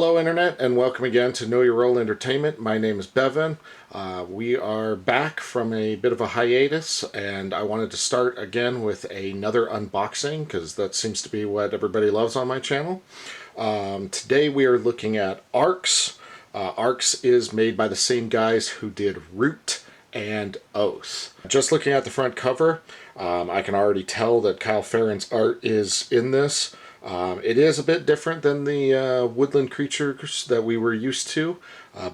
Hello Internet, and welcome again to Know Your Role Entertainment. My name is Bevan. We are back from a bit of a hiatus, and I wanted to start again with another unboxing because that seems to be what everybody loves on my channel. Today we are looking at Arcs. Arcs is made by the same guys who did Root and Oath. Just looking at the front cover, I can already tell that Kyle Ferrin's art is in this. It is a bit different than the woodland creatures that we were used to,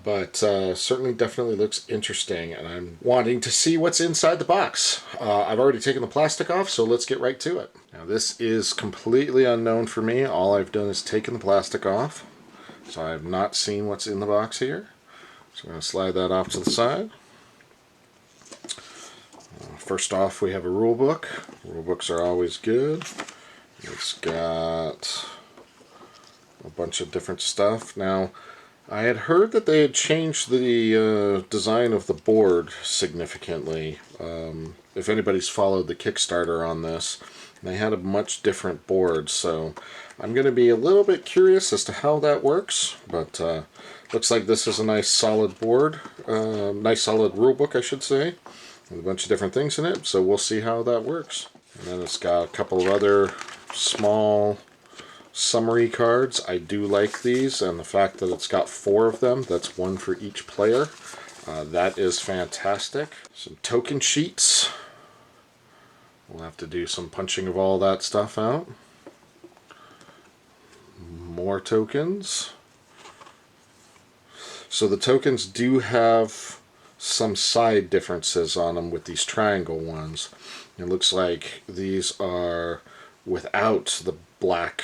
but certainly definitely looks interesting, and I'm wanting to see what's inside the box. I've already taken the plastic off, so let's get right to it. Now this is completely unknown for me. All I've done is taken the plastic off, so I have not seen what's in the box here. So I'm going to slide that off to the side. First off, we have a rule book. Rule books are always good. It's got a bunch of different stuff. Now, I had heard that they had changed the design of the board significantly. If anybody's followed the Kickstarter on this, they had a much different board, so I'm going to be a little bit curious as to how that works, but looks like this is a nice solid board, nice solid rule book, I should say, with a bunch of different things in it, so we'll see how that works. And then it's got a couple of other small summary cards. I do like these, and the fact that it's got 4 of them, that's 1 for each player, that is fantastic. Some token sheets. We'll have to do some punching of all that stuff out. More tokens. So the tokens do have some side differences on them with these triangle ones. It looks like these are without the black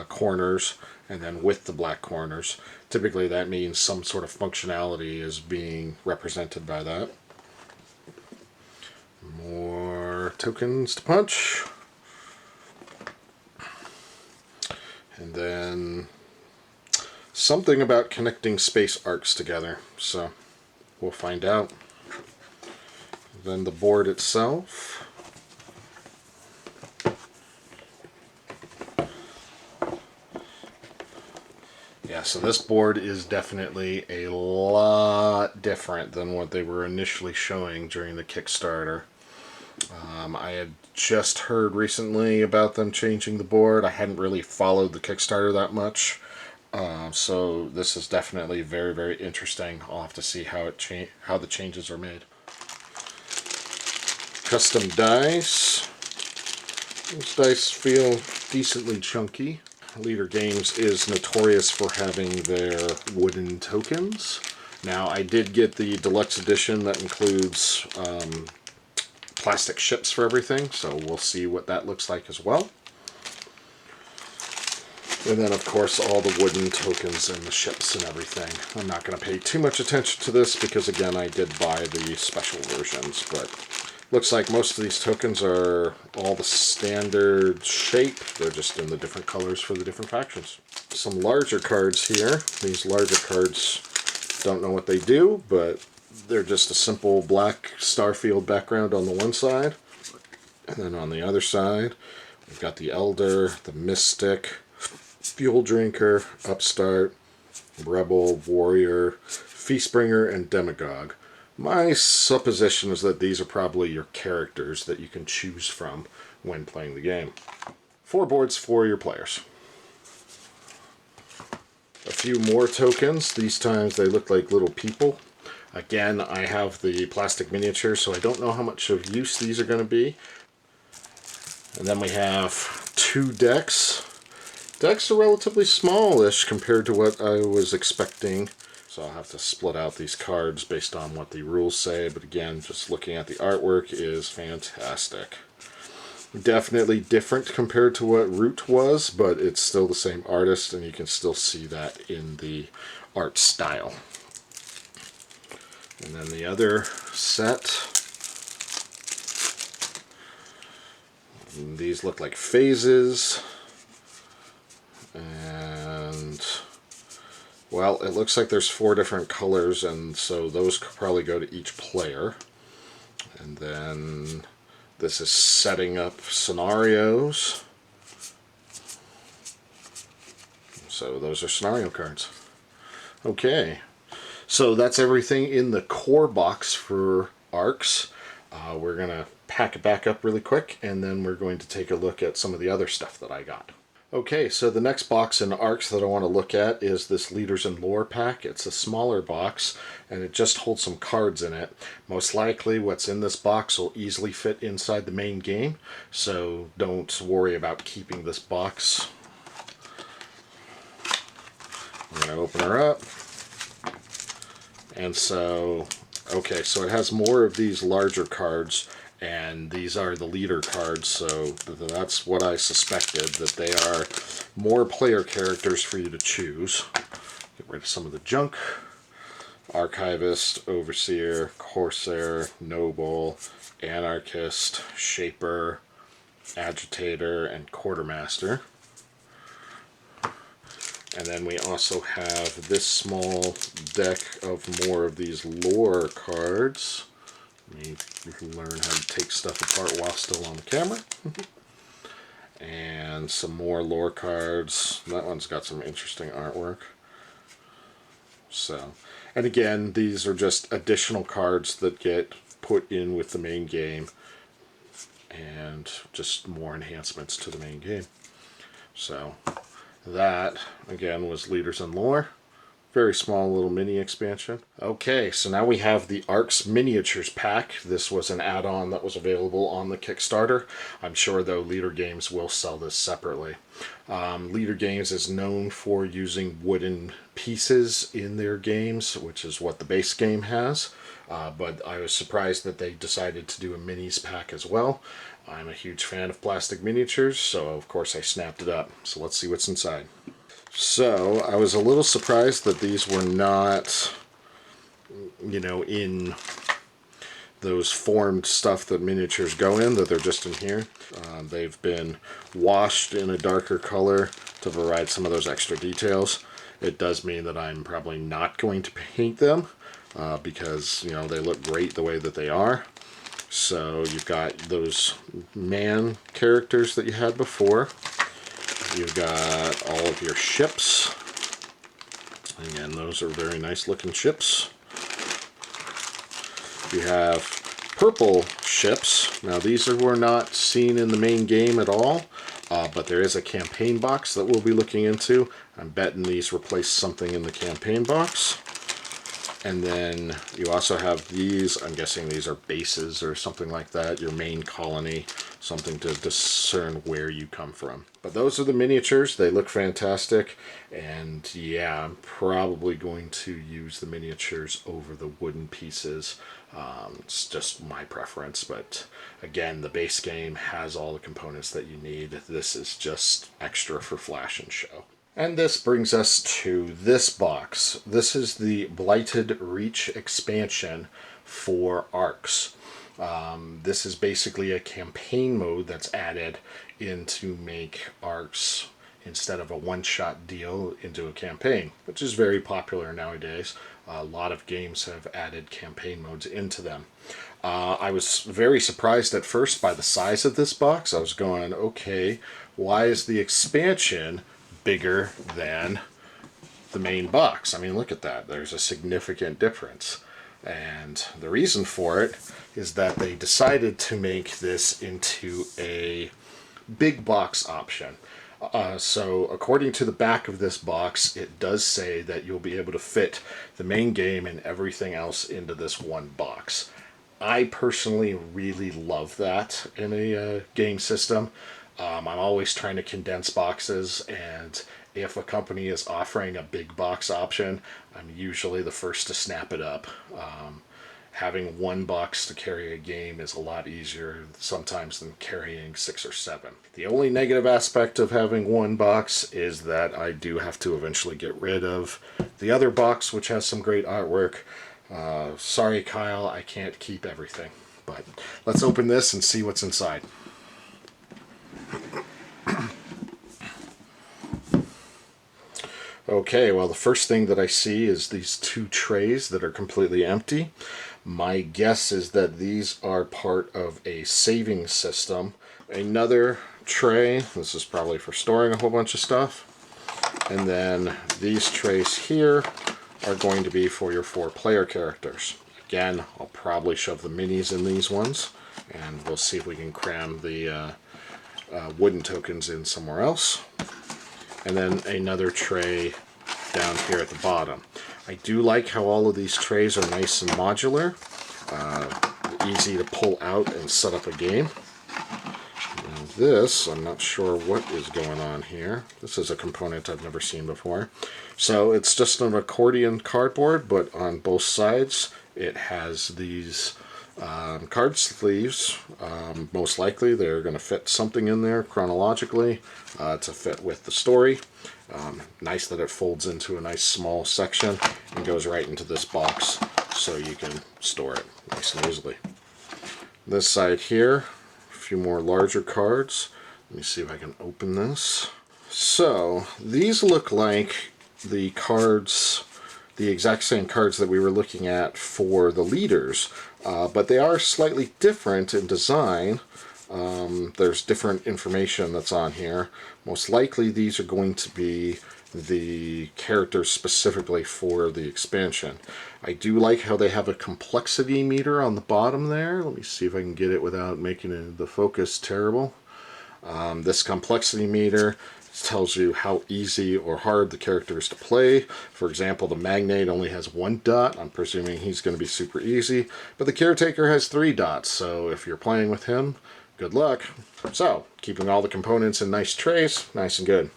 corners and then with the black corners. Typically that means some sort of functionality is being represented by that. More tokens to punch. And then something about connecting space arcs together, so we'll find out. Then the board itself. Yeah, so this board is definitely a lot different than what they were initially showing during the Kickstarter. I had just heard recently about them changing the board. I hadn't really followed the Kickstarter that much, so this is definitely very, very interesting. I'll have to see how the changes are made. Custom dice. These dice feel decently chunky. Leader Games is notorious for having their wooden tokens. Now, I did get the deluxe edition that includes plastic ships for everything, so we'll see what that looks like as well. And then, of course, all the wooden tokens and the ships and everything. I'm not going to pay too much attention to this because, again, I did buy the special versions, but looks like most of these tokens are all the standard shape. They're just in the different colors for the different factions. Some larger cards here. These larger cards, don't know what they do, but they're just a simple black starfield background on the one side. And then on the other side, we've got the Elder, the Mystic, Fuel Drinker, Upstart, Rebel, Warrior, Feastbringer, and Demagogue. My supposition is that these are probably your characters that you can choose from when playing the game. 4 boards for your players. A few more tokens. These times they look like little people. Again, I have the plastic miniature, so I don't know how much of use these are going to be. And then we have 2 decks. Decks are relatively smallish compared to what I was expecting. So I'll have to split out these cards based on what the rules say, but again, just looking at the artwork is fantastic. Definitely different compared to what Root was, but it's still the same artist, and you can still see that in the art style. And then the other set, and these look like phases, and well, it looks like there's 4 different colors, and so those could probably go to each player. And then this is setting up scenarios. So those are scenario cards. Okay, so that's everything in the core box for ARCs. We're going to pack it back up really quick, and then we're going to take a look at some of the other stuff that I got. Okay, so the next box in ARCs that I want to look at is this Leaders and Lore pack. It's a smaller box, and it just holds some cards in it. Most likely what's in this box will easily fit inside the main game, so don't worry about keeping this box. I'm going to open her up. And so, okay, so it has more of these larger cards, and these are the leader cards, so that's what I suspected, that they are more player characters for you to choose. Get rid of some of the junk. Archivist, Overseer, Corsair, Noble, Anarchist, Shaper, Agitator, and Quartermaster. And then we also have this small deck of more of these lore cards. You can learn how to take stuff apart while still on the camera. And some more lore cards. That one's got some interesting artwork. So, and again, these are just additional cards that get put in with the main game, and just more enhancements to the main game. So that, again, was Leaders and Lore. Very small little mini expansion. Okay, so now we have the ARCs Miniatures pack. This was an add-on that was available on the Kickstarter. I'm sure, though, Leader Games will sell this separately. Leader Games is known for using wooden pieces in their games, which is what the base game has. But I was surprised that they decided to do a minis pack as well. I'm a huge fan of plastic miniatures, so of course I snapped it up. So let's see what's inside. So I was a little surprised that these were not, you know, in those formed stuff that miniatures go in, that they're just in here. They've been washed in a darker color to provide some of those extra details. It does mean that I'm probably not going to paint them because, you know, they look great the way that they are. So you've got those man characters that you had before. You've got all of your ships. Again, those are very nice looking ships. You have purple ships. Now these were not seen in the main game at all, but there is a campaign box that we'll be looking into. I'm betting these replace something in the campaign box. And then you also have these, I'm guessing these are bases or something like that, your main colony, something to discern where you come from. But those are the miniatures. They look fantastic, and yeah, I'm probably going to use the miniatures over the wooden pieces. It's just my preference, but again, the base game has all the components that you need. This is just extra for flash and show. And this brings us to this box. This is the Blighted Reach expansion for ARCs. This is basically a campaign mode that's added in to make ARCs, instead of a one-shot deal, into a campaign, which is very popular nowadays. A lot of games have added campaign modes into them. I was very surprised at first by the size of this box. I was going, okay, why is the expansion bigger than the main box? I mean, look at that. There's a significant difference. And the reason for it is that they decided to make this into a big box option. So according to the back of this box, it does say that you'll be able to fit the main game and everything else into this one box. I personally really love that in a game system. I'm always trying to condense boxes, and if a company is offering a big box option, I'm usually the first to snap it up. Having one box to carry a game is a lot easier sometimes than carrying 6 or 7. The only negative aspect of having one box is that I do have to eventually get rid of the other box, which has some great artwork. Sorry, Kyle, I can't keep everything. But let's open this and see what's inside. Okay, well, the first thing that I see is these 2 trays that are completely empty. My guess is that these are part of a saving system. Another tray, this is probably for storing a whole bunch of stuff. And then these trays here are going to be for your 4-player characters. Again, I'll probably shove the minis in these ones, and we'll see if we can cram the wooden tokens in somewhere else. And then another tray down here at the bottom. I do like how all of these trays are nice and modular, easy to pull out and set up a game. Now this, I'm not sure what is going on here. This is a component I've never seen before. So it's just an accordion cardboard, but on both sides it has these card sleeves. Most likely they're going to fit something in there chronologically to fit with the story. Nice that it folds into a nice small section and goes right into this box so you can store it nice and easily. This side here, a few more larger cards. Let me see if I can open this. So these look like the cards, the exact same cards that we were looking at for the leaders, but they are slightly different in design. There's different information that's on here. Most likely these are going to be the characters specifically for the expansion. I do like how they have a complexity meter on the bottom there. Let me see if I can get it without making the focus terrible. This complexity meter tells you how easy or hard the character is to play. For example, the Magnate only has 1 dot. I'm presuming he's going to be super easy. But the Caretaker has 3 dots, so if you're playing with him, good luck. So, keeping all the components in nice trays, nice and good.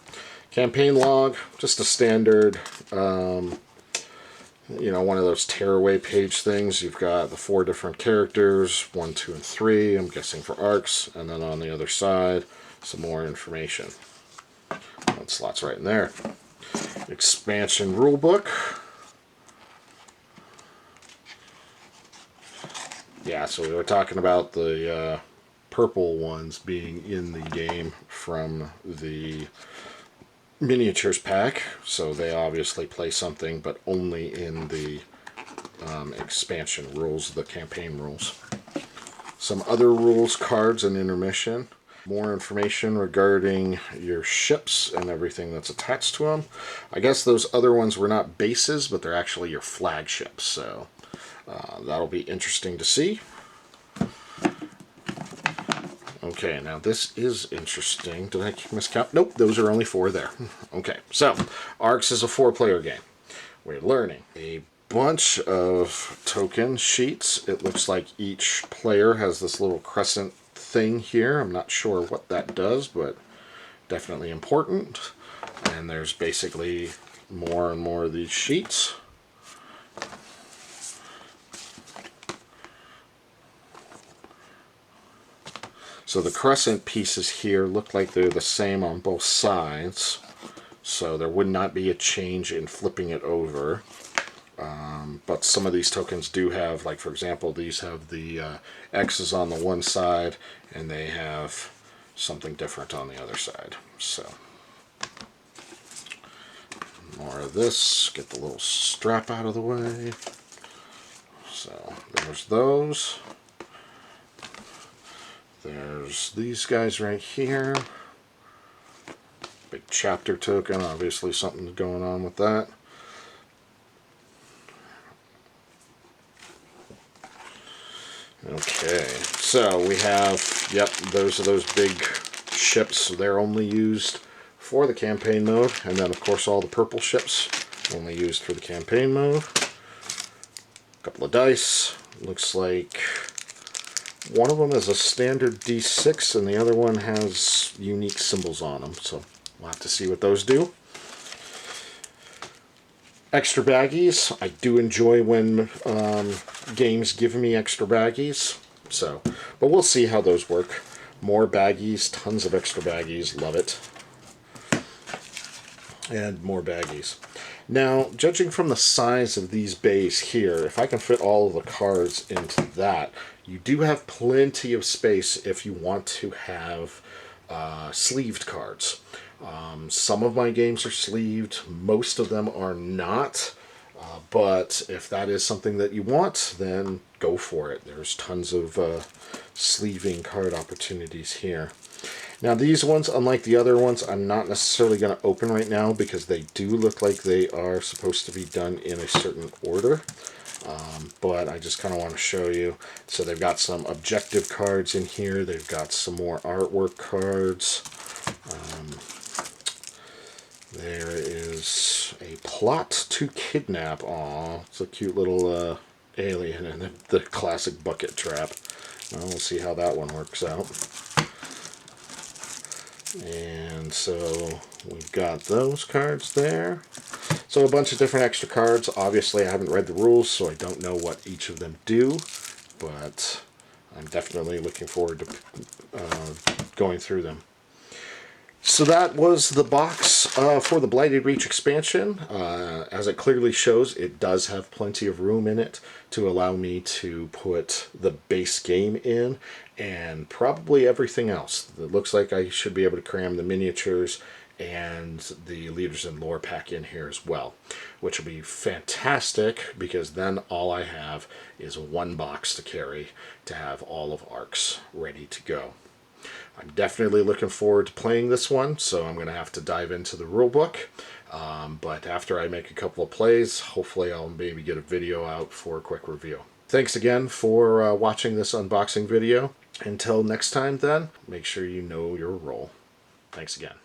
Campaign log, just a standard, one of those tearaway page things. You've got the 4 different characters, 1, 2, and 3, I'm guessing for arcs, and then on the other side, some more information. That slots right in there. Expansion rulebook. Yeah, so we were talking about the purple ones being in the game from the miniatures pack, so they obviously play something, but only in the expansion rules, the campaign rules. Some other rules, cards, and intermission. More information regarding your ships and everything that's attached to them. I guess those other ones were not bases, but they're actually your flagships, so that'll be interesting to see. Okay, now this is interesting. Did I miscount? Nope, those are only 4 there. Okay, so Arcs is a 4-player game. We're learning a bunch of token sheets. It looks like each player has this little crescent thing here. I'm not sure what that does, but definitely important. And there's basically more and more of these sheets. So the crescent pieces here look like they're the same on both sides, so there would not be a change in flipping it over. But some of these tokens do have, like for example, these have the X's on the one side, and they have something different on the other side. So more of this, get the little strap out of the way. So there's those. There's these guys right here. Big chapter token, obviously something going on with that. Okay, so we have, yep, those are those big ships. They're only used for the campaign mode. And then, of course, all the purple ships only used for the campaign mode. A couple of dice. Looks like one of them is a standard D6 and the other one has unique symbols on them. So we'll have to see what those do. Extra baggies. I do enjoy when games give me extra baggies. So, but we'll see how those work. More baggies, tons of extra baggies, love it. And more baggies. Now, judging from the size of these bays here, if I can fit all of the cards into that, you do have plenty of space if you want to have sleeved cards. Some of my games are sleeved, most of them are not, but if that is something that you want, then go for it. There's tons of sleeving card opportunities here. Now these ones, unlike the other ones, I'm not necessarily going to open right now because they do look like they are supposed to be done in a certain order. But I just kind of want to show you. So they've got some objective cards in here. They've got some more artwork cards. There is a plot to kidnap. Aw, it's a cute little alien in the classic bucket trap. Well, we'll see how that one works out. And so we've got those cards there. So a bunch of different extra cards. Obviously, I haven't read the rules, so I don't know what each of them do. But I'm definitely looking forward to going through them. So that was the box for the Blighted Reach expansion. As it clearly shows, it does have plenty of room in it to allow me to put the base game in and probably everything else. It looks like I should be able to cram the miniatures and the Leaders and Lore pack in here as well, which will be fantastic because then all I have is one box to carry to have all of ARCs ready to go. I'm definitely looking forward to playing this one, so I'm going to have to dive into the rulebook. But after I make a couple of plays, hopefully I'll maybe get a video out for a quick review. Thanks again for watching this unboxing video. Until next time then, make sure you know your role. Thanks again.